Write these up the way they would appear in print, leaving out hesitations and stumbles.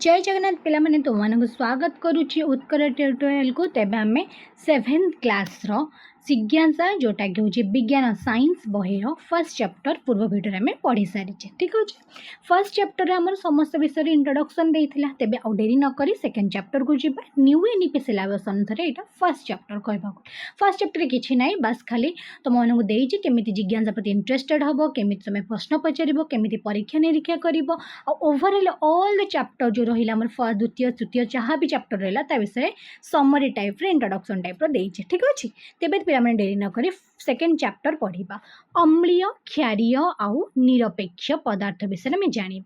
जय जगन्नाथ पिला माने तुम मानक स्वागत करुच्ची उत्कर ट्यूटोरियल को। तेबे आमे 7th क्लास रो जिज्ञासा जोटा कि हूँ विज्ञान साइंस बहिर फर्स्ट चैप्टर पूर्व भिडियो में पढ़ी सारी। ठीक अच्छे, फर्स्ट चैप्टर आम समस्त विषय इंट्रोडक्शन देता। तेबे आउ डेरी नक सेकेंड चैप्टर को जीवा। न्यू एनईपी सिलेबस अनुसार यहाँ फर्स्ट चैप्टर कहवा फर्स्ट चैप्टर किसी ना बास खाली तुम मानक देती केमी जिज्ञासा प्रति इंटरेस्टेड हम केमी तुम प्रश्न पचार केमी परीक्षा निरीक्षा कर ओवरऑल ऑल द चैप्टर जो रहा फर्स्ट द्वितीय तृतीय जहाँ भी चैप्टर रहा विषय समरी टाइप इंट्रोडक्शन टाइप देती। ठीक अच्छे, तेज पे डेरी नक सेकेंड चैप्टर पढ़ा अम्लीय क्षारीय आउ निरपेक्ष पदार्थ विषय में जाना।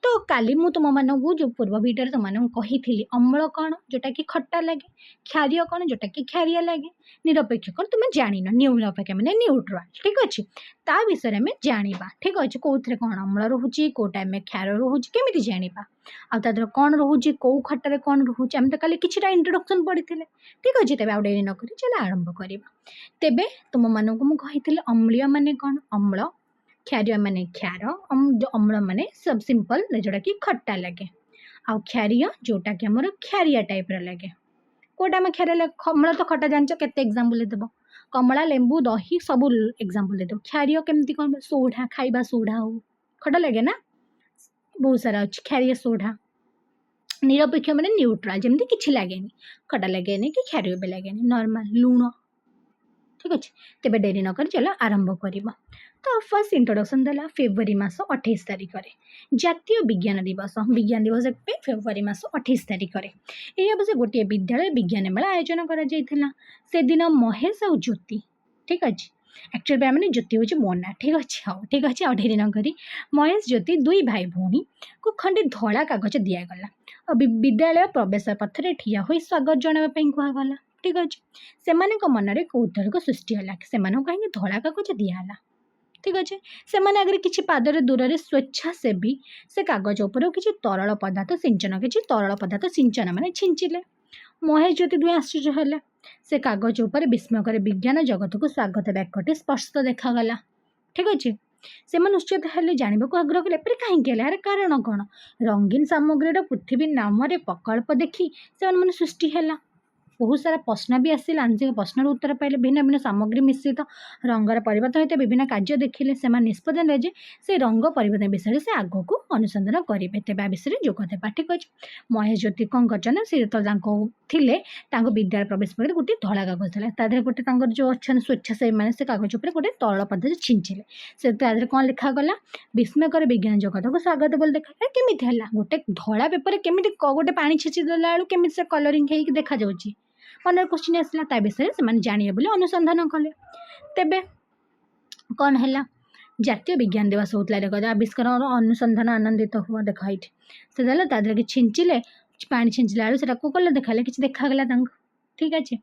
तो काली मु तुम मानू जो पूर्व भिडियो तुम कही अम्ल कौन जोटा कि खट्टा लगे, क्षारीय कौन जोटा कि क्षारिया लगे, निरपेक्ष कौन तुम जान निरपेक्ष मैंने न्यूट्राल। ठीक अच्छे, ता विषय में जाना। ठीक अच्छे, कौ कौन अम्ल रोचे कौ टाइम में क्षार रोचे केमी जाना आदर कौन रोचे कौ खट्टार कौन रोचे आम तो कल कि इंट्रोडक्शन पढ़ी। ठीक अच्छे, तेज आउ डेरी नक चल आरंभ करवा। तेबे तुम मानक मुझे अम्लीय माने कौन अम्ल, क्षारीय माने क्षार, जो अम्ल माने सब सिंपल जोटा कि खट्टा लगे, आउ क्षारीय जोटा कि आमर क्षारिया टाइप लगे। कोटा में क्षारिया लगे अम्ल तो खट्टा जान के एग्जांपल देव कमला लेंबू दही सब एग्जांपल देव। क्षारिय केमती कौन सोढ़ा खाइबा सोढ़ा हो खट्टा लगे ना, बहुत सारा अच्छे क्षारिय सोढ़ा। निरपेक्ष माने न्यूट्राल जमती किसी लगे खट्टा लगे कि क्षारिय भी लगे नॉर्मल लुण। ठीक अच्छे, तेज डेरी नक चलो आरंभ करवा। तो फर्स्ट इंट्रोडक्शन देला फेब्रुआरी मास 28 तारिख जातीय विज्ञान दिवस। विज्ञान दिवस फेब्रुआरी मास 28 तारिख यह अवश्य गोटे विद्यालय विज्ञान मेला आयोजन कर दिन महेश और ज्योति। ठीक अच्छे, एक्चुअली आम ज्योति हूँ मो ना। ठीक अच्छे, हाँ ठीक अच्छे, आ ढेरी न करी महेश ज्योति दुई भाई भौणी को खंडे धला कागज दिगला और विद्यालय प्रवेश पथरे ठिया हो स्वागत जनावाई कहगला। ठीक अच्छे, से मन में कौतूहल सृष्टि है से कहीं धला कागज दिहला। ठीक अच्छे, से आगे किसी पादर दूर से स्वेच्छासेवी से कागज उपर किसी तरल पदार्थ सिंचन किसी तरल पदार्थ सिंचन माने छिंचिले। महेश ज्योति दुई आश्चर्य है से कागज उपर विस्मयकर विज्ञान जगत को स्वागत वाक्यटी स्पष्ट देखागला। ठीक अच्छे, से उत्सुक हेले जानवाक आग्रह कले कहीं यार कारण कौन रंगीन सामग्री पृथ्वी नाम प्रकल्प देखी से सृष्टि है। बहुत सारा प्रश्न भी आसिला, आंशिक प्रश्न उत्तर पाइले भिन्न भिन्न सामग्री मिश्रित रंगर परिवर्तन होता विभिन्न कार्य देखिले से निष्पत्ति ने से रंग परिवर्तन विषय से आग को अनुसंधान करेंगे तेज विषय जोगदेवा। ठीक अच्छे, महेश ज्योति कौन कर थे विद्यालय प्रवेश पर गोटे धला कागज था गोटे जो अच्छा स्वेच्छासेवी मैंने से कागज उपर गोटे तरल पदार्थ छिंचिले से कौन लिखागला विस्मयकर विज्ञान जगत को स्वागत बोल देखा केमी गोटे धला पेपर केमी गोटे पानी छिंची देला बेलू केमी से कलरिंग होगी देखा जाऊँगी मन क्वेश्चन आसला ता विषय से जानिए बोले अनुसंधान कले। तेबे कौन है जातीय विज्ञान दिवस होता देखा आविष्कार अनुसंधान आनंदित हुआ देखा ये से देला कि छिंचिले पानी छिंचिला से कले देखा कि देखागला। ठीक अच्छे,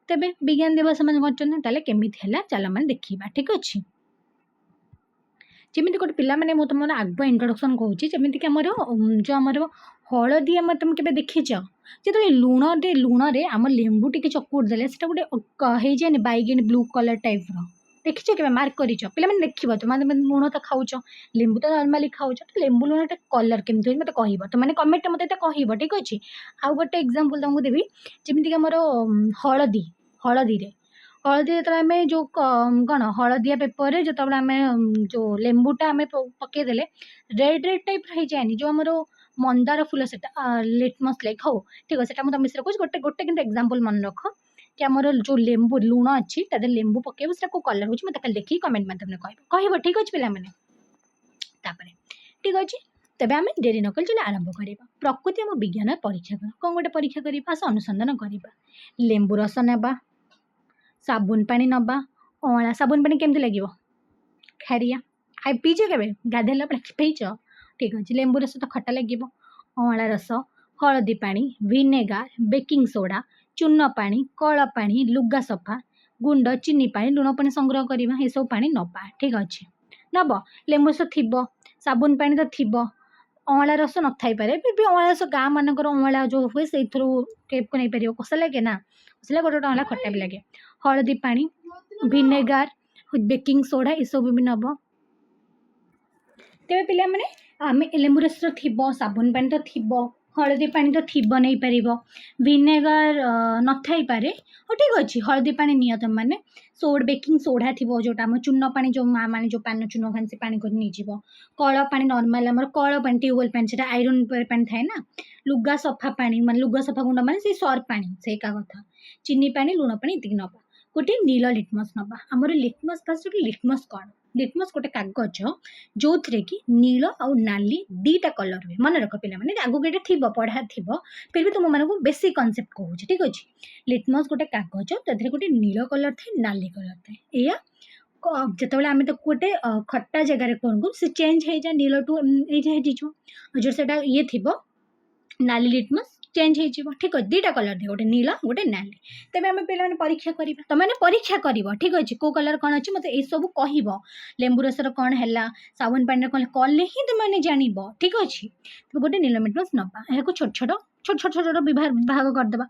तेबे विज्ञान दिवस मैंने कौन केमी चल मैंने देखा। ठीक अच्छे, जमी गोटे पिला मैंने तुम आग इंट्रोडक्शन कहूँ कि आमर जो आमर हलदी आम तुम के देखीच जो लुण रे आम लेंबू टी चकुट देले से गोटे जाए बैगेन ब्लू कलर टाइप देखीच के मार्क कर पे देख तुम लुण तो खाऊच लेंबू तो नॉर्मली खाऊच तो लेंबू लुण कलर केमती मत कह तुमने कमेंट मत कह। ठीक अच्छे, आउ गोटे एग्जांपल तुमको देवी जमीक आमर हलदी हलदी हलदी जो जो कौन हलदिया पेपर जो आम जो लेंबूटा आम पकईदे रेड रेड टाइप हो जाए जो आमर मंदार फूल से लिटमस लाइक हो। ठीक है, तुम मिश्र कह गोटे गोटे कि एग्जांपल मन रख कि आमर जो लेंबू लुण अच्छी तादे लेंबू पकेब से कलर हो मतलब देखिए कमेंट माध्यम कह। ठीक अच्छे पिला माने तापरे। ठीक अच्छे, तेज आम डेरी नकल चले आरंभ करवा। प्रकृति आम विज्ञान परीक्षा कर कौन गोटे परीक्षा करवा आस अनुसंधान करवा। लेंबू रस नेबा, साबुन पानी नबा, अँला साबुन पानी केमती लगे खारिया खाई पीछ के गाधेला पीछ। ठीक अच्छे, लेंबू रस तो खट्टा लगे, अँला रस, हलदी पानी, विनेगार, बेकिंग सोडा, चून पानी, कला पानी, लुगा सफा, गुंड, चीनी पानी, लुण पानी संग्रह करवा ये सब पानी नबा। ठीक अच्छे, नब लेंबू रस थी, साबुन पानी तो थी, अँला रस न थी पारे फिर भी अँला रस गाँ मानकर अँला जो हुए से केप को नहीं पार कसा लगे ना कसा गोटे गोटे अँला खट्टा भी लगे। हलदी पानी, विनेगार, बेकिंग सोडा ये सब भी नब। तेज पे आम लेंबू रस थी, साबुन पानी तो थी, हलदी पानी तो थी नहीं पार विनेगार न थी पारे ठीक अच्छे हलदी पानी नियो तुम मैंने बेकिंग सोडा थी जोटा आम चून पानी जो माँ मैंने जो पान चून खान से पानी नहीं कल पानी नर्माल आम कल पानी ट्यूबवेल पानी से आयरन पानी थाए ना लुगा सफा पानी मान लुगा सफा गुंड मैंने से सर्फ पानी से एका कथा चीनी पानी लुण पानी ये नवा गोटे नील लिटमस नवा आमर लिटमस फास्ट लिटमस कौन लिटमस गोटे कागज जो थे कि नील आउ नाली दीटा कलर हुए मन रख पे मैंने आगू ये थी पढ़ा थी फिर भी तुम मानक बेसिक कनसेप्ट कहूँ ठीक अच्छे लिटमस गोटे कागज तो गोटे नील कलर थाए नाली कलर थाए या जो आम तो गोटे खट्टा जगार कौन को से चेंज हो जाए नील टू जो से ये थी नाली लिटमस चेंज हो ठीक अच्छे दीटा कलर थे गोटे नील गोटे नाली तेज आम पे परीक्षा करवा तुम मैंने परीक्षा कर ठीक अच्छे कौ कलर कौन अच्छे मतलब सब कह लेंबू रसर कौन है साबुन पानी कौन कले ही तुमने जान ठीक अच्छे तो गोटे नील लिटमस नवा यहाँ छोट छोट छोट छोट छोट भाग करदे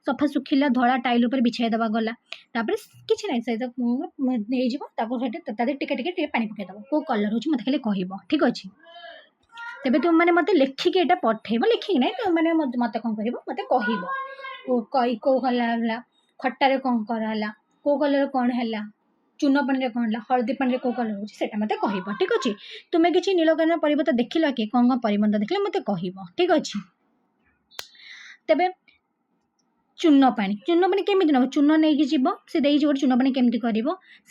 सफा सुखिला धला टाइल उपर बिछाईदे गला किसी ना से टे पानी पकईदे कौ कलर हो मत खाली कह ठीक अच्छे तेबे तुम मैंने मत लिखिकी ये पठेब लिखिकी ना तुम मैंने मत कौन कर मत कह कौ कलर खट्टार कौन कराला कौ कलर कौन है चून पानी कौन है हलदी पानी कौ कलर होता मत कह ठीक अच्छे तुम्हें किसी नील कलर परिवर्तन देखल कि कौन कौन परिवर्तन देखले मत कह ठीक अच्छे तेबे चून पानी केमी नब चून नहीं जीव से गोटे चून पानी केमी कर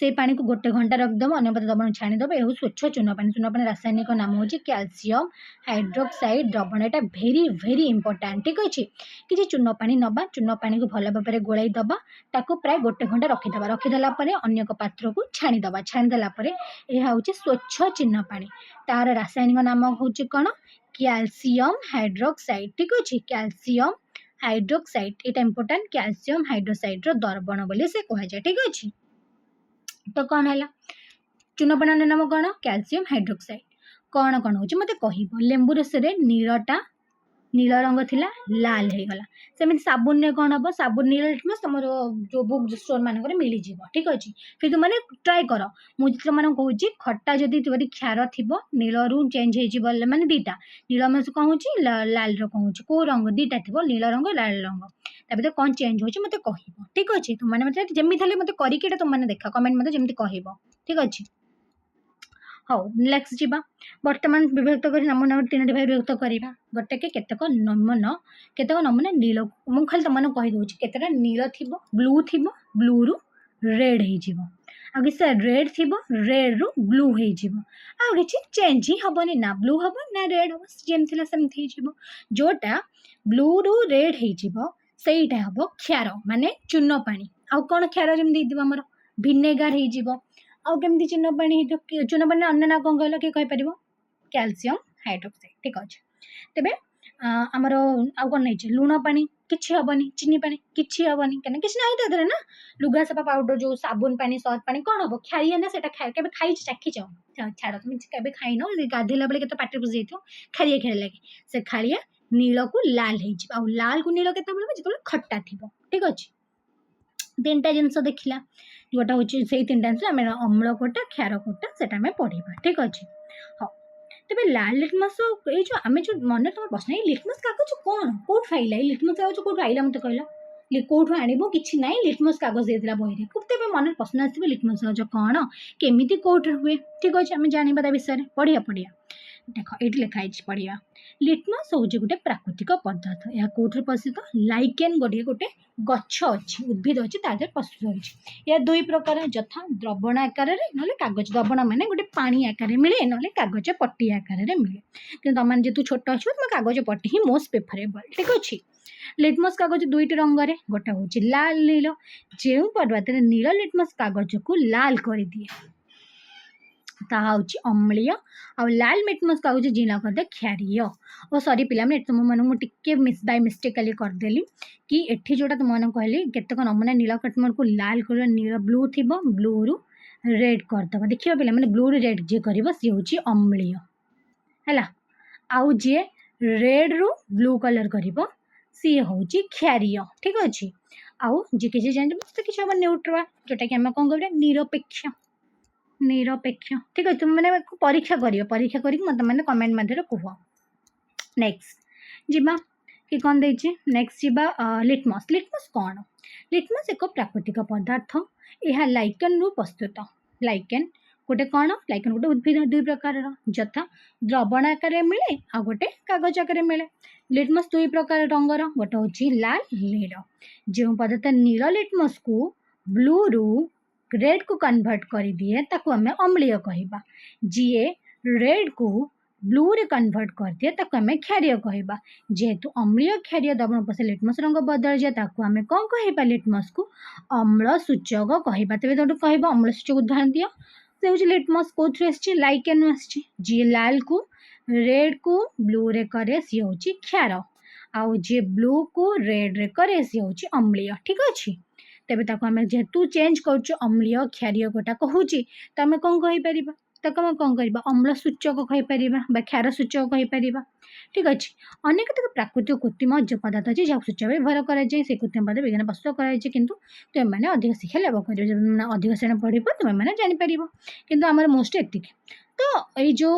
से पानी को गोटे घंटा रखिदेव अन्नपत द्रवण छाणीदेव यह स्वच्छ चून पानी रासायनिक नाम हूँ कैल्शियम हाइड्रोक्साइड द्रवण यहाँ भेरी भेरी इंपोर्टाट ठीक अच्छे कि चून पानी नवा चून पानी को भल भाव में गोलाई दबा ताको प्राय गोटे घंटा रखीदेला अन्य एक पात्र को छाणीदेला यह हूँ स्वच्छ चून पानी तार रासायनिक नाम हूँ कौन कैल्शियम हाइड्रोक्साइड ठीक अच्छे कैल्शियम हाइड्रोक्साइड यहाँ इंपोर्टाट कैल्शियम हाइड्रोक्साइड द्रवण बोली से कहुए ठीक अच्छे तो कौन है चून पानी नाम कौन कैल्शियम हाइड्रोक्साइड कौन कौन हो मत कह लेंबू रस नीलटा नील रंग थिला लाल हो गला सेमती साबुन ने कौन हम साबुन नील लिटमस तुम जो बुक स्टोर मानक मिल जाव ठीक अच्छे फिर तुमने ट्राए कर मुझे मैंने कहूँ खट्टा जदि क्षार थी नील रू चेंज हो माने दीटा नील मैं कहूँ लाल कहूँ कौ रंग दीटा थी नील रंग लाल रंग तापर कौन चेंज हो मत कह ठीक अच्छे तुमने मतलब जमी मत करके तुमने देखा कमेंट मत जमी कह ठीक अच्छे हाँ नेक्स्ट जीवा बर्तमान विभक्त कर नमूना तीन भाग विभक्त करवा गोटे केतक नमूना नील मुझे खाली तुमने कहीदे केतटा नील थी ब्लू थी ब्लू रु रेड हो किसी रेड थी रेड रु ब्लू हो कि चेंज ही हेनी ना ब्लू हम ना रेड हम जमी सेमती जोटा ब्लू रु रेड होटा हम क्षार माने चून पानी आउ कौन क्षार जमी आमर भिनेगार हो आमती चून पानी चून पानी अन्य ना कौन कहल किए कहीपर कैल्शियम हाइड्रोक्साइड ठीक अच्छे तेरे आमर आउ कौन नहीं लुण पानी किसी हेनी चीनी पानी किसी हेनी कहीं किसी ना ना लुगा सफा पाउडर जो साबुन पानी सर्फ पानी कौन हम खाई ना से केवे खाई चाखी छाड़ तुम केवे खाई न गाधेला बेले के पाटे पशि जाइए खाड़िया खेल लगे से खाड़िया नील को लाल हो लाल को नील के खट्टा थी ठीक अच्छे तीन टा जिनस देखला जोटा हूँ से तीन टा आम अम्ल कोटा क्षार कोटा से पढ़ा ठीक अच्छे हाँ तेज लाल लिटमस ये जो आम जो मन तुम प्रश्न लिटमस कागज कौन कौट आइला लिटमस कागज कौट आइला मत कहला कौटू आणव कि ना लिटमस कागज देता बही तेज मन प्रश्न आस लिटमस कागज कौन केमी कौट हुए ठीक अच्छे आम जाना विषय पढ़िया देख ये लिखाई पढ़िया लिटमस हूँ गोटे प्राकृतिक पदार्थ यह कौट प्रस्तुत लाइकेन गोटे गोटे गछ अच्छी उद्भिद अच्छी तार प्रस्तुत होती यह दुई प्रकार यथा द्रवण आकार ना कागज द्रवण माने गोटे पानी आकार मिले ना कागज पट्टी आकार मिले कि तुम जेहतु छोट अच्छे तुम कागज पट्टी ही मोस्ट प्रेफरेबल ठीक अच्छे लिटमस कागज दुईट रंगे गोटे हूँ लाल नील जो पदार्थ नील लिटमस कागज को लाल कर दिए ताहा अम्लीय आ लाल लिटमस कागज जीना करदे क्षारीय और सॉरी पिला तुम मन टिके बाय मिस्टेकली करदेली कि एठी जोटा तुम कहली केतक नमूना नील लिटमस को लाल कर नील ब्लू थी ब्लू रु रेड करदे देखिए पिला मैंने ब्लू रु रेड जी कर सी हूँ अम्लीय है आउ जी रेड रु ब्लू कलर कर सी हूँ क्षारीय ठीक अच्छे आउ जी किसी जान किसी हम न्यूट्रल जोटा कि आम कौन कह निरपेक्ष निरपेक्ष ठीक है तुम मैंने परीक्षा कर मत मैंने कमेंट मध्य कह नेक्स्ट जीवा कि कौन देछि नेक्स्ट जीवा लिटमस लिटमस कौन लिटमस एक प्राकृतिक पदार्थ यह लाइकेन रु प्रस्तुत लाइकेन गोटे कौन लाइकेन गोटे उद्भिद दुई प्रकार यथा द्रवण आकार मिले आ गोटे कागज आकार मिले लिटमस दुई प्रकार रंगर गोटे हूँ लाल नील जो पदार्थ नील लिटमस को ब्लू रु रेड को कन्वर्ट कर दिए ताकू आम अम्लीय कहवा जीए रेड को ब्लू रे कन्वर्ट कर दिए ताकू आम क्षारीय कहवा जेहेतु अम्लीय क्षारीय द्रवण पशे लिटमस रंग बदल जाए ताकू आम कौन कहवा लिटमस को अम्ल सूचक कहवा तेज तो कह अम्ल सूचक उदाहरण दियो से हूँ लिटमस कौन आसी लाइकेन आसी जी लाल को रेड को ब्लू रे करे सी हूँ क्षार आउ जी ब्लू को रेड रे करे सी हूँ अम्लीय ठीक अच्छे तेज ताको आम जेहेतु चेंज कर अम्लीय क्षारीय गोटा कहूँ तो आम कौन कहीपर ताको आम कौन कर अम्ल सूचक कहीपर क्षार सूचक कहीपर ठीक अच्छे अनेक प्राकृतिक कृत्रिम जो पदार्थ अच्छे जहाँ सूचक व्यवहार कराए से कृत्रिम पदार्थ विज्ञान प्रस्तुत कराए किंतु तुमने अधिक शिक्षा लाभ कर अधिक श्रेणी पढ़ तुमने जापर कि आम मोस्ट एति तो ये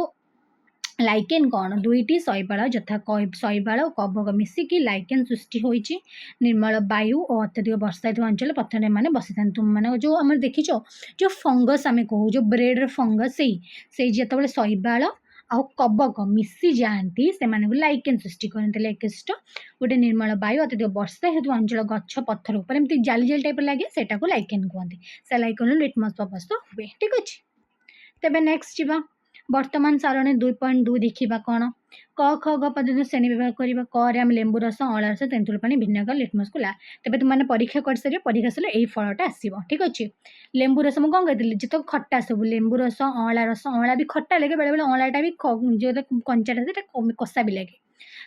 लाइकेन कौन दुईटी शैवाल यथा शैवाल और कवक मिसिकी लाइकेन सृष्टि होइछि निर्मल वायु और अत्यधिक वर्षा अंचल पथर मैंने बसी था तुम मैंने जो आम देखीच जो फंगस आम कहूँ जो ब्रेड फंगस से जिते शैवाल आउ कवक मिसी जाती से लाइकेन सृष्टि करते लाइकेस्ट गोटे निर्मल वायु अत्यधिक वर्षा हेतु अंचल गछ पत्थर उपर एमती जाली जाली टाइप लगे से लाइकेन कहते से लाइकेन लिटमस प्रस्तुत हुए ठीक अच्छे तेज नेक्स्ट जीवा वर्तमान सारणी 2.2 देखा कौन क ख ग पद्धति श्रेणी व्यवहार करवा क आम लेंबू रस अँला रस तेंतुल पानी भिनेगार लिटमस को ला तेज तुमने परीक्षा कर सारे परीक्षा सारे यही फलटा आसो ठीक अच्छे लेंबू रस मुझे कौन कहती जित खट्टा सब लेंबू रस अँला भी खट्टा लगे बेले बेले अँलाटा भी जो कंचाटा से कषा भी लगे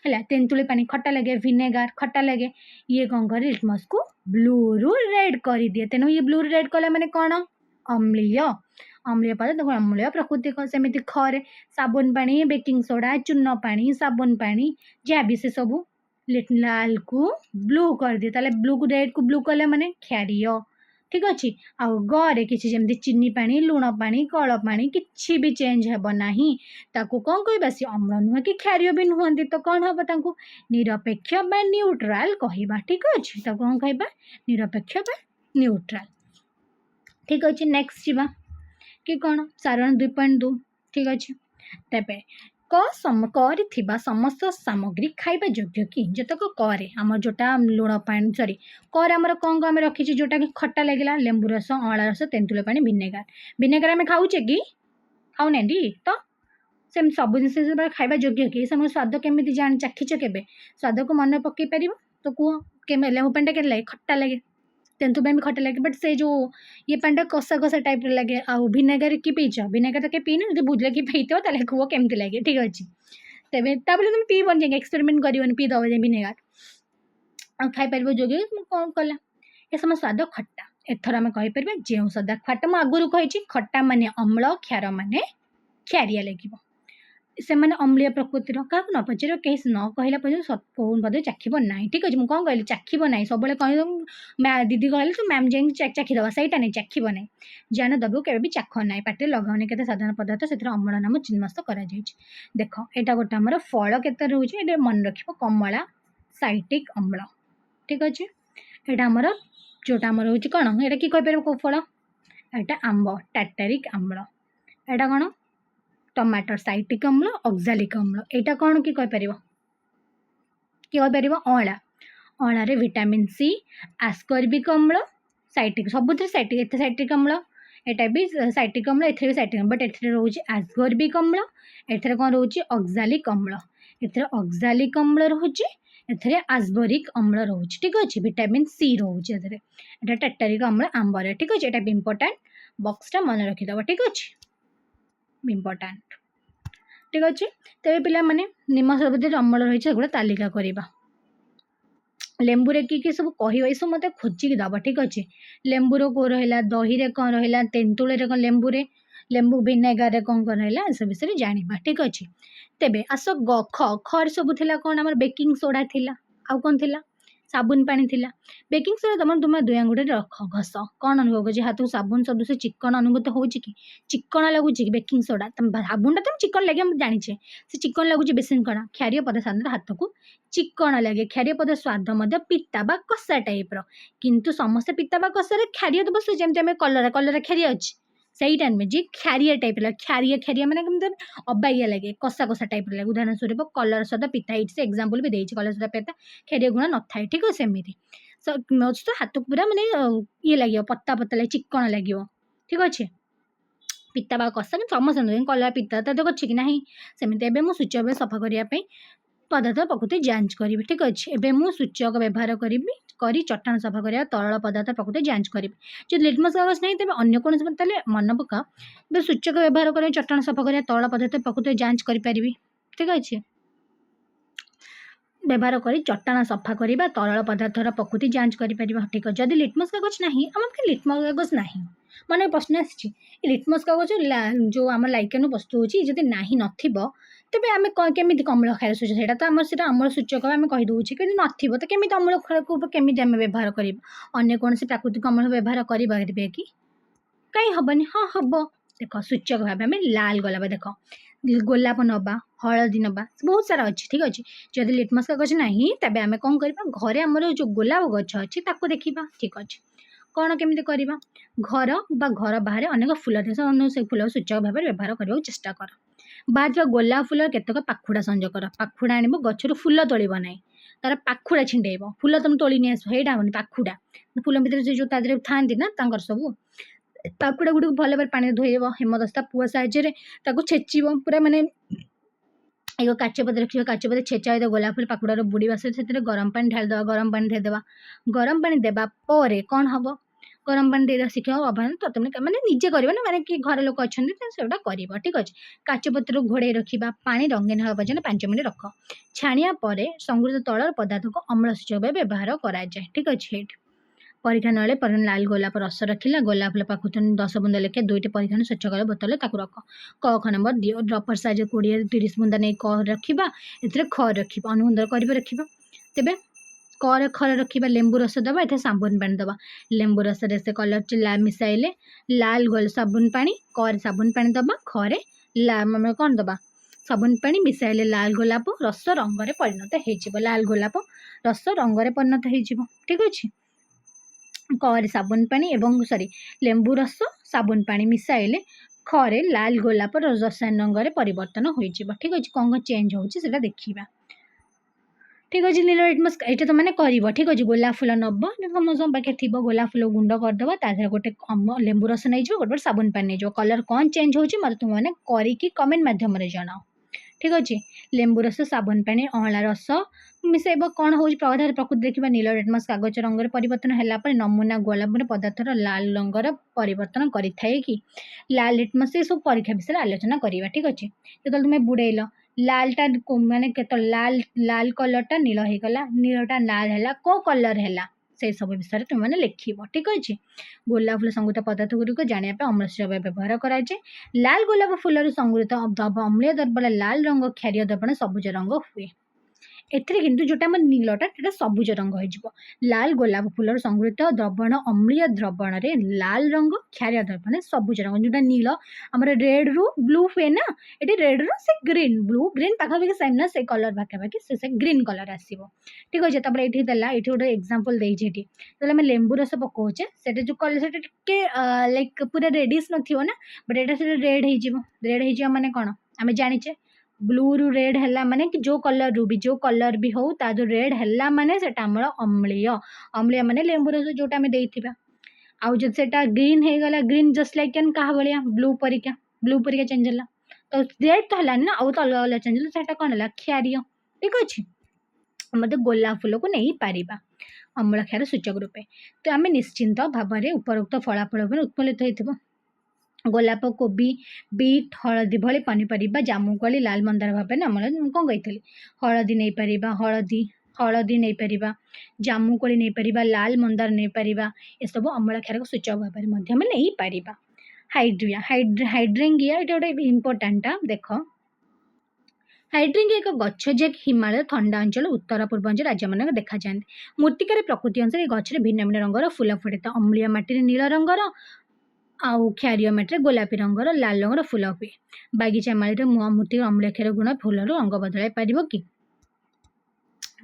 है तेंतुली पानी खट्टा लगे भिनेगार खट्टा लगे ये कौन करे लिटमस को ब्लू रु रेड कर दिए तेणु ये ब्लू रेड कला मैंने कौन अम्लीय अम्लीय पदार्थ अम्लीय प्राकृतिक सेमती खरे साबुन पानी बेकिंग सोडा चून पानी साबुन पानी जहाँ भी से सब लाल को ब्लू कर दिए ताले ब्लू को रेड को ब्लू कले माने क्षारीय ठीक अच्छे आउ गरे किसी जमी चीनी पानी लुण पानी कल पानी किसी भी चेंज हेब नाही ताको कौन कहबा सी अम्ल नुह कि क्षारीय भी नुहंती तो कौन हम ताको निरपेक्ष बा न्यूट्राल कहबा ठीक अच्छे तो कौन कहबा निरपेक्ष बा न्यूट्राल ठीक अच्छे नेक्स्ट जीवा कि कौन सारण 2.2 ठीक अच्छे तेरे कर समस्त सामग्री खाइबा योग्य कि जतक करे आम जोटा लुण पानी सॉरी कर आमर कौन आम रखी जोटा कि खट्टा लगे लेंबू रस अँला रस तेंतुल पानी भिनेगार आम खाऊचे कि खाऊना तो से सब जिन खाइबा योग्य कि समय स्वाद केमी जान चाखीच के स्वाद को मन पकई पार तो कह के लेंबू पानी के लगे खट्टा लगे तेंतुल पानी भी खट्टा लगे बट से जो ये पानी कषा कषा टाइप लगे आउ भिनेगार कि पीच भिनेगार तो किए पीन जो बुझले कि पीते ताले कह केमती लगे ठीक अच्छे तेज तुम पीबन जाए एक्सपेरिमेंट कर पीदब जाए भिनेगार आ खाईपर जोगे कौन कला ये समय स्वाद खट्टा एथर आम कहीपर जो स्वाद खट्टा मुझे आगुरी कही खट्टा माने अम्ल क्षार माने क्षारिया लगे से मैंने अम्लीय प्रकृतिर क्या न पचार कहीं न कहला पर्यटन कौन पद चाखब ना ठीक अच्छे मुझे कौन कहली चाखब ना सब कह दीदी कहले तो मैम जाए चाखीदे सहीटा नहीं चाखब ना जान दबू के चाख ना पाटे लगाने के साधारण पदार्थ से अम्ल नाम चिन्हस्त कर देख यहाँ गोटे आम फल के रोचे मन रख कमला साइटिक अम्ल ठीक अच्छे यहाँ आमर जोटा आम हूँ कौन यहाँ कि कहीपर कौ फल यहाँ आंब टाटारिक अम्ल यहाँ कौन टमाटर साइटिक अम्ल ऑक्सालिक अम्ल यहाँ कौन कि कहीपर अँला अँलारे विटामिन सी आस्कॉर्बिक अम्ल साइटिक सब साइटिक एत साइटिक अम्ल यहाँ भी साइटिक अम्ल एथेर भी साइटिक बट एथेर रोचे आस्कॉर्बिक अम्ल एथेर कौन रोचे ऑक्सालिक अम्ल एथेर ऑक्सालिक अम्ल रोचे एथेर आस्बरिक अम्ल रोचे ठीक अच्छे विटामिन सी रोचे एथेर टाटारिक अम्ल आंबर ठीक अच्छे यहाँ इम्पोर्टाट बक्सटा मन रखीदब ठीक अच्छे इम्पोर्टाट ठीक अच्छे तेज पे निम सर्वोदय अम्ल रही है तालिका करवा लेंबू कि सब कह सब मत खोजिकी दब ठीक अच्छे लेंबूर कौ रहा दही रे कौन रहा तेंतुल कौन लेंबू भिनेगार कौन कौन रहा सब विषय जाना ठीक अच्छे तेबे आस ग ख खर सब थिला कौन आम बेकिंग सोडा थिला आउ कौन थिला साबुन पानी थिला बेकिंग सोडा तुम दुई आंगुठे रख घस कौन अनुभव कर हाथ को साबुन सब से चिकन अनुभूत हो चिकन लगुच कि बेकिंग सोडा साबुन तुम चिकन लगे जाचे से चिकन लगुच बेसिन कण क्षारीय पद साधारण हाथ को चिकन लगे क्षारीय पद स्वाद पिता बा कषा टाइप किंतु समस्ते पिता बा कषार क्षारीय तो बस जमी कलर कलर क्षारीय अच्छी सही टाइम में जी क्षारीय टाइप क्षारीय क्षारीय मैंने कम अबाइया लगे कषा कषा टाइप लगे उदाहरण स्वरूप कलर सदा पिता ये एग्जाम्पल भी देती कलर सदा पिता क्षारीय गुण न था ठीक है सेमती तो हाथ पूरा माने ये लगे पत्ता पत्ता लगे चिकन लगे ठीक अच्छे पिता बा कषा कि समस्त कलर पिता तो अच्छे कि ना सेमती मुझे सूचक सफा करने पदार्थ प्रकृति जांच करी ठीक अच्छे एवं मुझे सूचक व्यवहार करी चट्टान सफा करा तरल पदार्थ प्रकृति जांच करी जो लिटमस कागज नहीं तेज अगर कौन मन पका सूचक व्यवहार कर चट्टान सफा करा तरल पदार्थ प्रकृति जांच करी ठीक अच्छे व्यवहार कर चट्टान सफा करवा तरल पदार्थर प्रकृति जांच कर ठीक है जदि लिटमस कागज ना आम लिटमस कागज ना मन प्रश्न आसी लिटमस कागज जो आम लाइकेन प्रस्तुत होती जब ना न तेज आम केमी अम्ल क्षार सूचक से तो आम से अम्ल सूचक आम कहीदे कि नथिबो तो केमी अम्ल क्षार को केमी आम व्यवहार करवा अन्य कौन से प्राकृतिक अम्ल व्यवहार करें कि कहीं हेनी हाँ हम देख सूचक भाव आम लाल गोलाप देख गोलाप नवा हलदी नवा बहुत सारा अच्छी ठीक अच्छे जब लिटमस कागज ना तेज आम कौन करवा घरे आमर जो गोलाप गछ अच्छी देखा ठीक अच्छे कौन केमी करवा घर बा घर बाहर अनेक फूल से फूल सूचक भाव व्यवहार करने चेष्टा कर बाद गोलाप फूल केतक पाखुड़ा संजोग कर पाखुड़ा आण गचर फूल तोड़ब ना तार पाखुड़ा छिंडेब फूल तुम तोली नहीं आस हेटा हेनी पाखुड़ा फूल भितर से जो तादेह था ना सब पाखुड़ा गुड़ भल भाव पानी धोब हेमदस्ता पुआ साहाଯ୍य छेचब पूरा माने एक काचपत रखिए काचपत छेचा हो गोलाप फूल पाखुड़ार बुड़ीवा से गरम पानी ढाल गरम पानी देदेबा गरम पानी देबा परे कौन हम गरम पानी दे शिक्षा अभाव तो तुमने मैंने निजे कर ना मैंने कि घर लोक अच्छा से कर ठीक अच्छे काचपत्र घोड़े रखा पानी रंगीन हाँ पर्यटन 5 मिनट रख छाणिया संगृहित तल पदार्थ को अम्ल सूचक व्यवहार कराए ठीक अच्छे परीक्षा नले पर लाल गोलाप रस रखिला गोलाप फूल पाखुड़ 10 बुंदा लेखे 2टी परीक्षा स्वच्छ बोतल रख क नंबर दियो ड्रपर साइज 20-30 बुंदा नहीं क रखा ए ख रखा अनुबंध कर रखा तेरे कर खर रखा लेंबू रस दबा ये साबुन पानी दबा लेंबू रस से कलर मिसाइले लाल गोल साबुन पानी कर साबुन पानी दबा खरे कौन दबा साबुन पानी मिसाइले लाल गोलाप रस रंग परिणत हो लाल गोलाप रस रंग परिणत हो ठीक अच्छे कर साबुन पानी एवं सॉरी लेंबू रस साबुन पानी मिसाइले खरे लाल गोलाप रसायन रंग परिवर्तन हो ठीक अच्छे कौन चेंज होता देखा ठीक अच्छे नील लिटमस ये तो मैंने कर ठीक अच्छे गोलाप फूल नब समस्त पाखे थी गोलाप फूल गुंड करदे तादेह गोटे लेंबू रस नहीं गोटे साबुन पानी नहीं कलर कौन चेंज होती मतलब तुम मैंने करी कमेंट मध्यम जनाओ ठीक अच्छे लेंबू रस साबुन पानी अँला रस मिसेब कौन हो पदार्थ प्रकृति देखा नील लिटमस कागज रंग परिवर्तन है नमूना गोलाप पदार्थर लाल रंग परिवर्तन करें कि लाल लिटमस ये सब परीक्षा विषय आलोचना करवा ठीक अच्छे जो तुम्हें बुड़ेल लालटा माने केत लाल लाल कलरटा नील हो गला नीलटा लाल है को कलर है से सब विषय तुम मैंने लिख ठीक अच्छे गोलाप फूल संगृहित पदार्थ गुड़िक जानापी अम्ल व्यवहार कराए लाल गोलाप फूल संगृहित अम्लीय द्रव्य लाल रंग क्षारीय द्रव्य सबुज रंग हुए एथिरे किंतु जोटा आम नीलटा सबुज रंग हो लाल गोलाप फूलर संगृहित द्रवण अम्लीय द्रवण रे लाल रंग क्षारीय द्रवण सबुज रंग जोटा नील आम रेड रु ब्लू हुए ना ये रेड रु से ग्रीन ब्लू ग्रीन पाखापाखि सेम ना से कलर पाखापाखि से ग्रीन कलर आसो ठीक अच्छे तब ये गोटे एग्जांपल देती आम लेंबू रस पकाचे से जो कलर से लाइक पूरा रेडिश ना बट ये रेड हो माने कौन आम जाचे ब्लू रु रेड है माने कि जो कलर भी हो ता जो रेड है माने से अम्लीय अम्लीय माने लेंबू रस जोटा आम देथिबा आउ जब से ग्रीन हो गला ग्रीन जस्ट लाइक एन कहा भाया ब्लू परिका चेंज है तो रेड तो है ना आउ तो अलग अलग चेंज है कौन है क्षारीय ठीक अच्छे मत गोलाप फूल को नहीं पारिबा अम्ल क्षार सूचक रूपे तो आम निश्चिंत भाव में उपरोक्त फलाफल उत्फुल्लित होइथिबो गोलाप कोबी बीट हलदी भली पनीपरिया जामुकोली लाल मंदार भाव में आम कौन कही हलदी नहीं पारिबा हलदी नहीं पारिबा जामुकोली नहीं पारिबा लाल मंदार नहीं पारिबा ये सब अम्ल क्षार सूचक भाव में नहीं पारिबा हाइड्रिया हाइड्रेंगिया ये गोटे इम्पोर्टाटा देख ହାଇଡ୍ରିଙ୍ଗ ଏକ ଗଛ ଯେ ହିମାଳୟ ଥଣ୍ଡା ଅଞ୍ଚଳ ଉତ୍ତର ପୂର୍ବାଞ୍ଚଳ ରାଜ୍ୟମାନଙ୍କ ଦେଖାଯାଆନ୍ତି। ମୂର୍ତ୍ତିକାର ପ୍ରକୃତି ଅନୁସାରେ ଏ ଗଛରେ ଭିନ୍ନ ଭିନ୍ନ ରଙ୍ଗର ଫୁଲ ଫୁଟିଥାଏ। ଅମ୍ଳୀୟ ମାଟିରେ ନୀଳ ରଙ୍ଗର ଆଉ କ୍ଷାରୀୟ ମାଟିରେ ଗୋଲାପୀ ରଙ୍ଗର ଲାଲ ରଙ୍ଗର ଫୁଲ ହୁଏ। ବାଗିଚା ମାଳିରେ ମୂର୍ତ୍ତିର ଅମ୍ଳକ୍ଷାର ଗୁଣ ଫୁଲରୁ ରଙ୍ଗ ବଦଳାଇ ପାରିବ କି?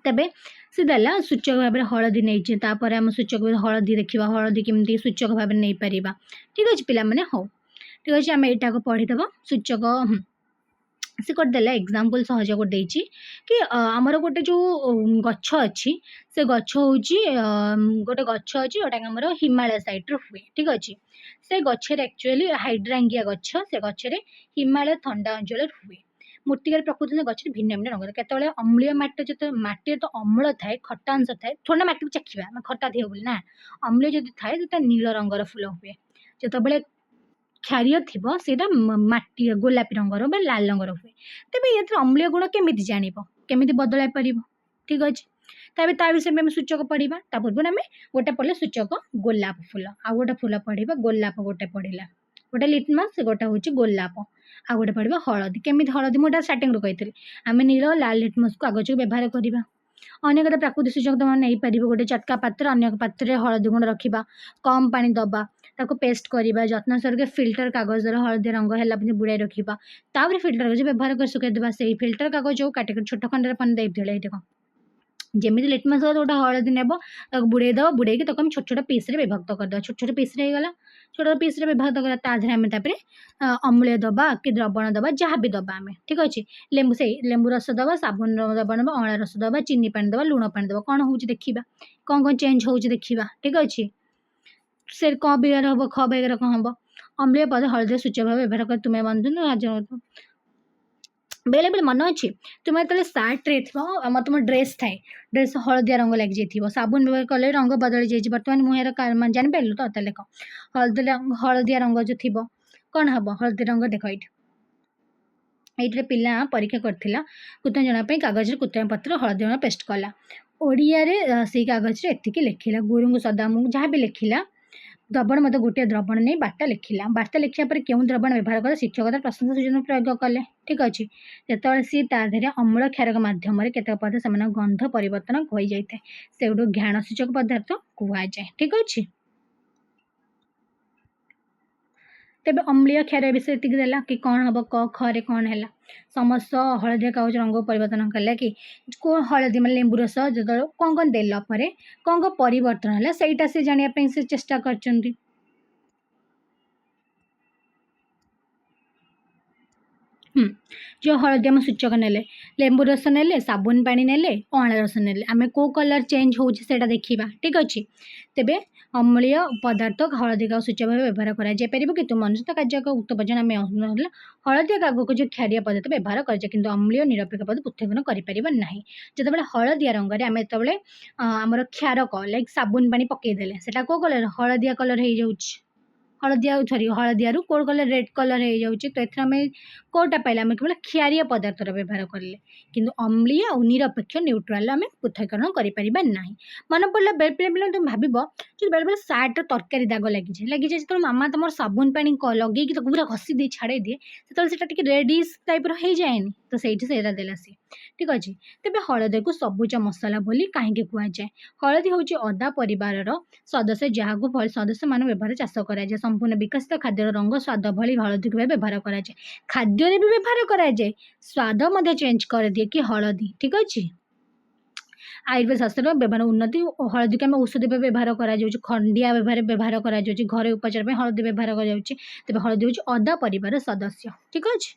ତେବେ ସେ ଦେଲା ସୂଚକ ଭାବରେ ହଳଦୀ ନେଇଛି। ତାପରେ ଆମେ ସୂଚକ ଭାବରେ ହଳଦୀ ଦେଖିବା, ହଳଦୀ କେମିତି ସୂଚକ ଭାବରେ ନେଇପାରିବା। ଠିକ୍ ଅଛି ପିଲାମାନେ, ହଉ ଠିକ୍ ଅଛି, ଆମେ ଏଇଟାକୁ ପଢ଼ିଦେବା। ସୂଚକ ସେ କରିଦେଲା ଏକ୍ଜାମ୍ପଲ୍ ସହଜ କରିଦେଇଛି କି ଆମର ଗୋଟେ ଯେଉଁ ଗଛ ଅଛି, ସେ ଗଛ ହେଉଛି ଗୋଟେ ଗଛ ଅଛି ଯେଉଁଟାକି ଆମର ହିମାଳୟ ସାଇଡ଼୍ରେ ହୁଏ। ଠିକ୍ ଅଛି, ସେ ଗଛରେ ଆକ୍ଚୁଆଲି ହାଇଡ୍ରାଙ୍ଗିଆ ଗଛ, ସେ ଗଛରେ ହିମାଳୟ ଥଣ୍ଡା ଅଞ୍ଚଳରେ ହୁଏ। ମୂର୍ତ୍ତିକାର ପ୍ରକୃତି ଗଛରେ ଭିନ୍ନ ଭିନ୍ନ ରଙ୍ଗ। କେତେବେଳେ ଅମ୍ଳୀୟ ମାଟି, ଯେତେବେଳେ ମାଟିରେ ତ ଅମ୍ଳ ଥାଏ, ଖଟା ଅଂଶ ଥାଏ, ଥୋଡ଼ା ମାଟିକୁ ଚାଖିବା ଆମେ ଖଟା ଥିବ ବୋଲି ନା, ଅମ୍ଳ ଯଦି ଥାଏ ସେଟା ନୀଳ ରଙ୍ଗର ଫୁଲ ହୁଏ। ଯେତେବେଳେ କ୍ଷାରୀୟ ଥିବ ସେଇଟା ମାଟି ଗୋଲାପୀ ରଙ୍ଗର ବା ଲାଲ ରଙ୍ଗର ହୁଏ। ତେବେ ଏଥିରେ ଅମ୍ଳୀୟ ଗୁଣ କେମିତି ଜାଣିବ, କେମିତି ବଦଳାଇ ପାରିବ? ଠିକ୍ ଅଛି, ତେବେ ତା ବିଷୟରେ ଆମେ ସୂଚକ ପଢ଼ିବା। ତା ପୂର୍ବରୁ ଆମେ ଗୋଟେ ପଢ଼ିଲେ ସୂଚକ ଗୋଲାପ ଫୁଲ, ଆଉ ଗୋଟେ ଫୁଲ ପଢ଼ିବା ଗୋଲାପ, ଗୋଟେ ପଢ଼ିଲା, ଗୋଟେ ଲିଟମସ୍, ଗୋଟେ ହେଉଛି ଗୋଲାପ, ଆଉ ଗୋଟେ ପଢ଼ିବା ହଳଦୀ। କେମିତି ହଳଦୀ, ମୁଁ ଏଇଟା ଷ୍ଟାର୍ଟିଂରୁ କହିଥିଲି। ଆମେ ନୀଳ ଲାଲ ଲିଟମସ୍କୁ କାଗଜକୁ ବ୍ୟବହାର କରିବା। ଅନେକ ପ୍ରାକୃତିକ ସୂଚକ ତୁମେ ନେଇପାରିବ। ଗୋଟେ ଚଟକା ପାତ୍ର, ଅନ୍ୟ ପାତ୍ରରେ ହଳଦୀ ଗୁଣ୍ଡ ରଖିବା, କମ୍ ପାଣି ଦେବା, ତାକୁ ପେଷ୍ଟ କରିବା, ଯତ୍ନ ସହକାରେ ଫିଲ୍ଟର କାଗଜରେ ହଳଦୀ ରଙ୍ଗ ହେଲା ପରେ ବୁଡ଼ାଇ ରଖିବା। ତାପରେ ଫିଲ୍ଟର କାଗଜ ବ୍ୟବହାର କରି ଶୁଖାଇଦେବା। ସେଇ ଫିଲ୍ଟର କାଗଜକୁ କାଟି ଛୋଟ ଖଣ୍ଡରେ ପାଣି ଦେଇଦେଲେ ଏଇଟା କ'ଣ ଯେମିତି ଲିଟମସ୍ ଗୋଟେ ହଳଦୀ ନେବ, ତାକୁ ବୁଡ଼େଇ ଦେବା, ବୁଡ଼େଇକି ତାକୁ ଆମେ ଛୋଟ ଛୋଟ ପିସ୍ରେ ବିଭକ୍ତ କରିଦେବା। ଛୋଟ ଛୋଟ ପିସ୍ରେ ହେଇଗଲା, ଛୋଟ ପିସ୍ରେ ବିଭକ୍ତ କରିବା। ତା ଦେହରେ ଆମେ ତାପରେ ଅମ୍ଳୀୟ ଦେବା କି ଦ୍ରବଣ ଦେବା, ଯାହା ବି ଦେବା ଆମେ। ଠିକ୍ ଅଛି, ଲେମ୍ବୁ ରସ ଦେବା, ସାବୁନ ଦ୍ରବଣ ଦେବା, ଅଁଳା ରସ ଦେବା, ଚିନି ପାଣି ଦେବା, ଲୁଣ ପାଣି ଦେବା। କ'ଣ ହେଉଛି ଦେଖିବା, କ'ଣ ଚେଞ୍ଜ ହେଉଛି ଦେଖିବା। ଠିକ୍ ଅଛି, ସେ କ'ଣ ବେଗରେ ହେବ, ଖ ବେଗରେ କ'ଣ ହେବ। ଅମ୍ଳୀୟ ପଦ ହଳଦୀ ସୂଚକ ଭାବେ ବ୍ୟବହାର କରି ତୁମେ ବନ୍ଧୁ ବେଳେବେଳେ ମନେ ଅଛି ତୁମେ ଯେତେବେଳେ ସାର୍ଟରେ ଥିବ, ଆମର ତୁମ ଡ୍ରେସ୍ ଥାଏ, ଡ୍ରେସ୍ ହଳଦିଆ ରଙ୍ଗ ଲାଗିଯାଇଥିବ, ସାବୁନ ବ୍ୟବହାର କଲେ ରଙ୍ଗ ବଦଳି ଯାଇଛି। ବର୍ତ୍ତମାନ ମୁଁ ଏହାର ଜାଣିପାରିଲୁ ତ? ତାହେଲେ କ'ଣ ହଳଦିଆ ରଙ୍ଗ ଯେଉଁ ଥିବ କ'ଣ ହେବ? ହଳଦୀ ରଙ୍ଗ ଦେଖ ଏଇଥିରେ ପିଲା ପରୀକ୍ଷା କରିଥିଲା କୃତ୍ରିମ ଜଣା ପାଇଁ କାଗଜରେ କୃତ୍ରିମ ପତ୍ର ହଳଦୀ ରଙ୍ଗ ପେଷ୍ଟ କଲା। ଓଡ଼ିଆରେ ସେଇ କାଗଜରେ ଏତିକି ଲେଖିଲା, ଗୁରୁଙ୍କୁ ସଦାମୁ ଯାହା ବି ଲେଖିଲା। ଦ୍ରବଣ ମଧ୍ୟ ଗୋଟିଏ ଦ୍ରବଣ ନେଇ ବାର୍ତ୍ତା ଲେଖିଲା। ବାର୍ତ୍ତା ଲେଖିବା ପରେ କେଉଁ ଦ୍ରବଣ ବ୍ୟବହାର କଲେ ଶିକ୍ଷକତା ପ୍ରଶଂସା ସୂଚନା ପ୍ରୟୋଗ କଲେ। ଠିକ୍ ଅଛି, ଯେତେବେଳେ ସିଏ ତା ଦେହରେ ଅମ୍ଳ କ୍ଷାରକ ମାଧ୍ୟମରେ କେତେକ ପଦାର୍ଥ ସେମାନଙ୍କ ଗନ୍ଧ ପରିବର୍ତ୍ତନ ହୋଇଯାଇଥାଏ, ସେଗୁଡିକୁ ଘ୍ରାଣ ସୂଚକ ପଦାର୍ଥ କୁହାଯାଏ। ଠିକ୍ ଅଛି, ତେବେ ଅମ୍ଳୀୟ କ୍ଷାର ବିଷୟରେ ଏତିକି ଦେଲା କି କ'ଣ ହେବ, ଖରେ କ'ଣ ହେଲା। ସମସ୍ତ ହଳଦିଆ କାଗଜ ରଙ୍ଗ ପରିବର୍ତ୍ତନ କଲା କି ହଳଦୀ ମାନେ ଲେମ୍ବୁ ରସ ଯେତେବେଳେ କ'ଣ ଦେଲା ପରେ କ'ଣ ପରିବର୍ତ୍ତନ ହେଲା, ସେଇଟା ସେ ଜାଣିବା ପାଇଁ ସେ ଚେଷ୍ଟା କରିଛନ୍ତି। ଯେଉଁ ହଳଦୀ ଆମ ସୂଚକ ନେଲେ, ଲେମ୍ବୁ ରସ ନେଲେ, ସାବୁନ ପାଣି ନେଲେ, ଅଁଳା ରସ ନେଲେ, ଆମେ କେଉଁ କଲର୍ ଚେଞ୍ଜ ହେଉଛି ସେଇଟା ଦେଖିବା। ଠିକ୍ ଅଛି, ତେବେ ଅମ୍ଳୀୟ ପଦାର୍ଥ ହଳଦୀ କାଗଜ ସୂଚକ ଭାବେ ବ୍ୟବହାର କରାଯାଇପାରିବ କିନ୍ତୁ ମନୁଷ୍ୟତା କାର୍ଯ୍ୟକ ଉକ୍ତ ପର୍ଯ୍ୟନ୍ତ ଆମେ ହଳଦିଆ କାଗଜକୁ ଯେଉଁ କ୍ଷାରୀୟ ପଦାର୍ଥ ବ୍ୟବହାର କରାଯାଏ କିନ୍ତୁ ଅମ୍ଳୀୟ ନିରପେକ୍ଷ ପଦାର୍ଥ ପୃଥକୀକରଣ କରିପାରିବ ନାହିଁ। ଯେତେବେଳେ ହଳଦିଆ ରଙ୍ଗରେ ଆମେ ଯେତେବେଳେ ଆମର କ୍ଷାରକ ଲାଇକ୍ ସାବୁନ ପାଣି ପକାଇଦେଲେ, ସେଇଟା କେଉଁ କଲର୍, ହଳଦିଆ କଲର୍ ହେଇଯାଉଛି। ହଳଦିଆରୁ କୋଉ କଲର୍, ରେଡ୍ କଲର୍ ହେଇଯାଉଛି। ତ ଏଥିରେ ଆମେ କୋଉଟା ପାଇଲେ, ଆମେ କେବଳ କ୍ଷାରୀୟ ପଦାର୍ଥର ବ୍ୟବହାର କଲେ, କିନ୍ତୁ ଅମ୍ଳୀୟ ଆଉ ନିରପେକ୍ଷ ନ୍ୟୁଟ୍ରାଲ୍ ଆମେ ପୃଥକୀକରଣ କରିପାରିବା ନାହିଁ। ମନେ ପଡ଼ିଲା ବେଳେ ତୁମେ ଭାବିବ ଯଦି ବେଳେବେଳେ ସାର୍ଟରେ ତରକାରୀ ଦାଗ ଲାଗିଯାଏ, ଯେତେବେଳେ ମାମା ତୁମର ସାବୁନ ପାଣି ଲଗେଇକି ତାକୁ ପୁରା ଘଷି ଦେଇ ଛାଡ଼େଇ ଦିଏ, ସେତେବେଳେ ସେଟା ଟିକେ ରେଡିସ୍ ଟାଇପ୍ର ହେଇଯାଏନି, ତ ସେଇଠି ସେଇଟା ଦେଲା ସିଏ। ଠିକ୍ ଅଛି, ତେବେ ହଳଦୀକୁ ସବୁଜ ମସଲା ବୋଲି କାହିଁକି କୁହାଯାଏ? ହଳଦୀ ହେଉଛି ଅଦା ପରିବାରର ସଦସ୍ୟ, ଯାହାକୁ ସଦସ୍ୟମାନ ବ୍ୟବହାର ଚାଷ କରାଯାଏ। ସମ୍ପୂର୍ଣ୍ଣ ବିକଶିତ ଖାଦ୍ୟର ରଙ୍ଗ ସ୍ୱାଦ ଭଳି ହଳଦୀକୁ ବ୍ୟବହାର କରାଯାଏ। ଖାଦ୍ୟରେ ବି ବ୍ୟବହାର କରାଯାଏ, ସ୍ୱାଦ ମଧ୍ୟ ଚେଞ୍ଜ କରିଦିଏ କି ହଳଦୀ। ଠିକ୍ ଅଛି, ଆୟୁର୍ବେଦ ଶାସ୍ତ୍ରର ବ୍ୟବହାର ଉନ୍ନତି, ହଳଦୀକୁ ଆମେ ଔଷଧ ଭାବେ ବ୍ୟବହାର କରାଯାଉଛି, ଖଣ୍ଡିଆ ବ୍ୟବହାର କରାଯାଉଛି, ଘରୋଇ ଉପଚାର ପାଇଁ ହଳଦୀ ବ୍ୟବହାର କରାଯାଉଛି। ତେବେ ହଳଦୀ ହେଉଛି ଅଦା ପରିବାରର ସଦସ୍ୟ। ଠିକ୍ ଅଛି,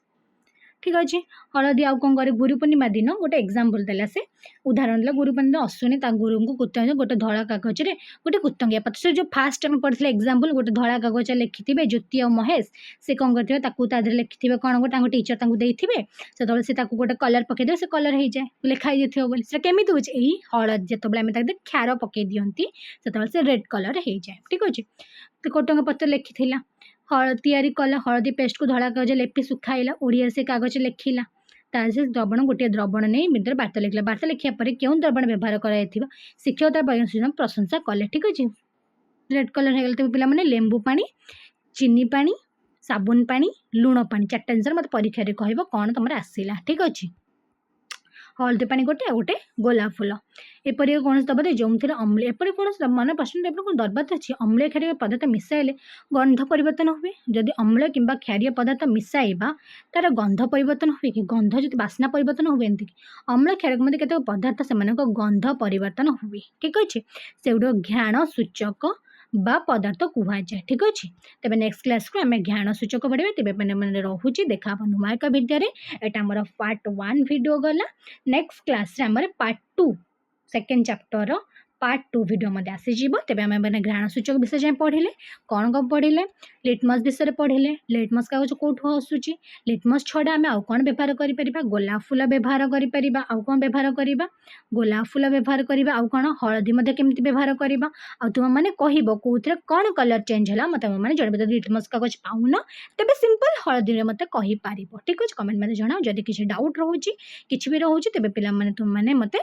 ଠିକ୍ ଅଛି, ହଳଦୀ ଆଉ କ'ଣ କରେ, ଗୁରୁ ପୂର୍ଣ୍ଣିମା ଦିନ ଗୋଟେ ଏକ୍ଜାମ୍ପଲ୍ ଦେଲା, ସେ ଉଦାହରଣ ଦେଲା। ଗୁରୁ ପୂର୍ଣ୍ଣିମା ଅଶ୍ୱିନୀ ତା ଗୁରୁଙ୍କୁ ଗୋଟେ ଧଳା କାଗଜରେ ଗୋଟେ କୃତଙ୍କିଆ ପତ୍ର, ସେ ଯେଉଁ ଫାଷ୍ଟ ଆମେ ପଢ଼ିଥିଲେ ଏକ୍ଜାମ୍ପଲ୍, ଗୋଟେ ଧଳା କାଗଜରେ ଲେଖିଥିବେ ଜ୍ୟୋତି ଆଉ ମହେଶ, ସେ କ'ଣ କରିଥିବେ ତାକୁ ତା ଦେହରେ ଲେଖିଥିବେ କ'ଣ ଗୋଟେ, ତାଙ୍କ ଟିଚର୍ ତାଙ୍କୁ ଦେଇଥିବେ, ସେତେବେଳେ ସେ ତାକୁ ଗୋଟେ କଲର୍ ପକାଇଦେବେ, ସେ କଲର୍ ହେଇଯାଏ, ଲେଖା ହେଇଯାଇଥିବ ବୋଲି। ସେଟା କେମିତି ହେଉଛି, ଏଇ ହଳଦୀ ଯେତେବେଳେ ଆମେ ତାକୁ କ୍ଷାର ପକାଇ ଦିଅନ୍ତି ସେତେବେଳେ ସେ ରେଡ୍ କଲର୍ ହେଇଯାଏ। ଠିକ୍ ଅଛି, କୃତଙ୍ଗ ପତ୍ର ଲେଖିଥିଲା, ତିଆରି କଲା, ହଳଦୀ ପେଷ୍ଟକୁ ଧଳା କାଗଜ ଲେପି ଶୁଖାଇଲା, ଓଡ଼ିଆରେ ସେ କାଗଜ ଲେଖିଲା, ତାର ସେ ଗୋଟିଏ ଦ୍ରବଣ ନେଇ ଭିତରେ ବାର୍ତ୍ତା ଲେଖିଲା। ବାର୍ତ୍ତା ଲେଖିବା ପରେ କେଉଁ ଦ୍ରବଣ ବ୍ୟବହାର କରାଯାଇଥିବ, ଶିକ୍ଷକ ତାର ପ୍ରଶଂସା କଲେ। ଠିକ୍ ଅଛି, ରେଡ୍ କଲର୍ ହେଇଗଲା। ତେବେ ପିଲାମାନେ ଲେମ୍ବୁ ପାଣି, ଚିନି ପାଣି, ସାବୁନ ପାଣି, ଲୁଣ ପାଣି, 4ଟା ଜିନିଷରେ ମୋତେ ପରୀକ୍ଷାରେ କହିବ କ'ଣ ତମର ଆସିଲା। ଠିକ୍ ଅଛି। हलदी पानी गोटे आ गोटे गोलाप फूल एपरि कौन दबा जो अम्ल एपरि कौन मन प्रश्न कौन दरबार अच्छी अम्लीय क्षारीय पदार्थ मिसाइले गंध परिवर्तन हुए जदि अम्ल कि क्षारीय पदार्थ मिसाइबा तार गंध परिवर्तन हुए कि गंध जो बास्ना परिवर्तन हुए एमती अम्ल क्षारक मध्य केत पदार्थ से गंध परिवर्तन हुए ठीक अच्छे से गुड़ घ्राण सूचक बा पदार्थ कहुए ठीक अच्छे तेज नेक्स्ट क्लास को आम घ्राण सूचक पढ़ा तेज मैंने रोचे देखा नुआ एक भिडियो यहाँ आमर पार्ट 1 भिडियो गला नेक्स्ट क्लास आमर part 2 second chapter part 2 video मध्य आसीज तेज आम मैंने घ्राण सूचक विषय जाए पढ़ले कौन कौन पढ़ले लिटमस विषय पढ़ले लिटमस कागज कौटू आसूची लिटमस छड़ा आम आउ कौन व्यवहार कर गोलाप फूल व्यवहार कर आउ कौन व्यवहार करवा गोलाप फूल व्यवहार करवा आउ कौन हलदी मध्य केमती व्यवहार करवा आ तुम मैंने कह कौन कलर चेंज है मत मैंने जब लिटमस कागज पाऊन तेज सिंपल हलदी मत कहीपर ठीक अच्छे कमेंट मत जनाओ जदि किसी डाउट रोचे कि भी रोचे तेज पे तुम मैंने मत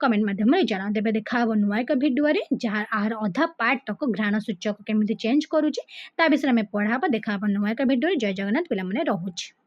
कमेंट माध्यम जाना तेज देखा नुआ एक भिडियो जहाँ आहार अधा पार्ट तक घ्राण सूचक केमी चेंज करुचे ता विषय में पढ़ा देखा नुआ एक भिडियो जय जगन्नाथ पे रोचे।